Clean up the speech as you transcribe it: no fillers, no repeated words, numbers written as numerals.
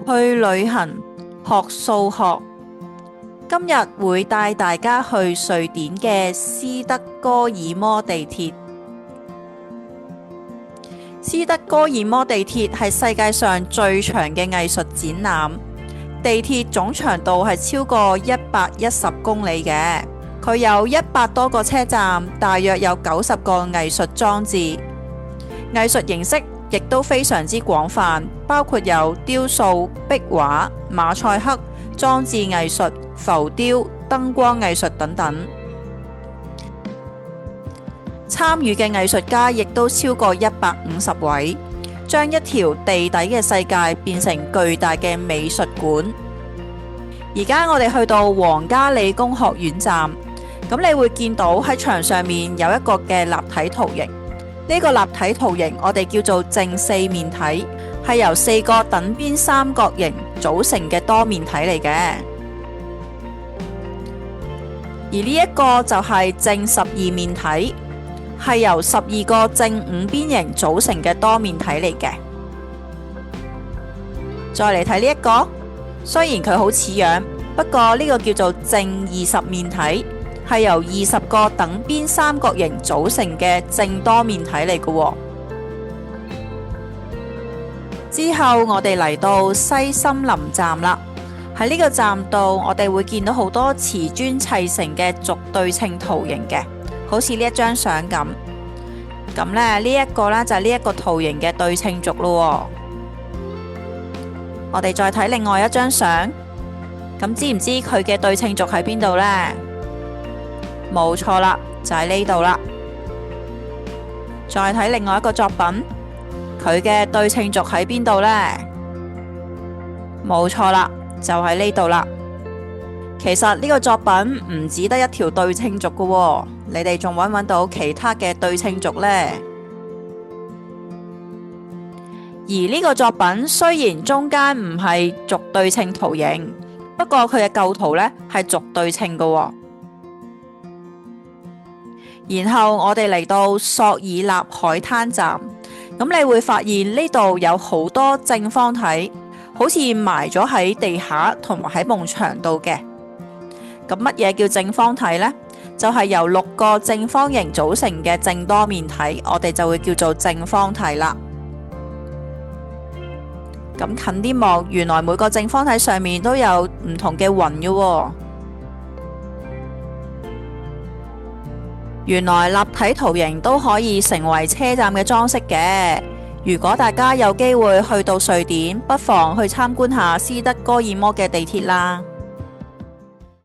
去旅行學數學，今日會帶大家去瑞典嘅斯德哥爾摩地鐵。斯德哥爾摩地鐵係世界上最長嘅藝術展覽，地鐵總長度係超過110公里嘅，佢有100多個車站，大約有90個藝術裝置，藝術形式亦都非常之廣泛，包括有雕塑、壁畫、馬賽克、裝置藝術、浮雕、燈光藝術等等。參與嘅藝術家亦都超過150位，將一條地底嘅世界變成巨大嘅美術館。而家我哋去到皇家理工學院站，咁你會見到喺牆上面有一個嘅立體圖形。呢個立體圖形我哋叫做正四面體，係由4個等邊三角形組成嘅多面體嚟嘅。而呢一個就係正12面體，係由12個正五邊形組成嘅多面體嚟嘅。再嚟睇呢一個，雖然佢好似樣，不過呢個叫做正20面體，係由20個等邊三角形組成嘅正多面體嚟嘅。之後我哋嚟到西森林站啦，喺呢個站度我哋會見到好多瓷磚砌成嘅軸對稱圖形嘅，好似呢一張相咁。咁呢一個呢，就係呢一個圖形嘅對稱軸咯。我哋再睇另外一張相，咁知唔知佢嘅對稱軸喺邊度呢？冇錯啦，就喺呢度啦。再睇另外一個作品，佢嘅對稱軸喺邊度呢？冇錯啦，就喺呢度啦。其實呢個作品唔只得一條對稱軸㗎，你哋仲揾到其他嘅對稱軸呢？而呢個作品雖然中間唔係軸對稱圖形，不過佢嘅構圖呢係軸對稱㗎。然後我哋嚟到索爾納海灘站，咁你會發現呢度有好多正方體，好似埋咗喺地下同埋喺埲牆度嘅。咁乜嘢叫正方體呢？就係由6個正方形組成嘅正多面體，我哋就會叫做正方體啦。咁近啲望，原來每個正方體上面都有唔同嘅雲嘅喎。原來立體圖形都可以成為車站嘅裝飾嘅。如果大家有機會去到瑞典，不妨去參觀下斯德哥爾摩嘅地鐵啦。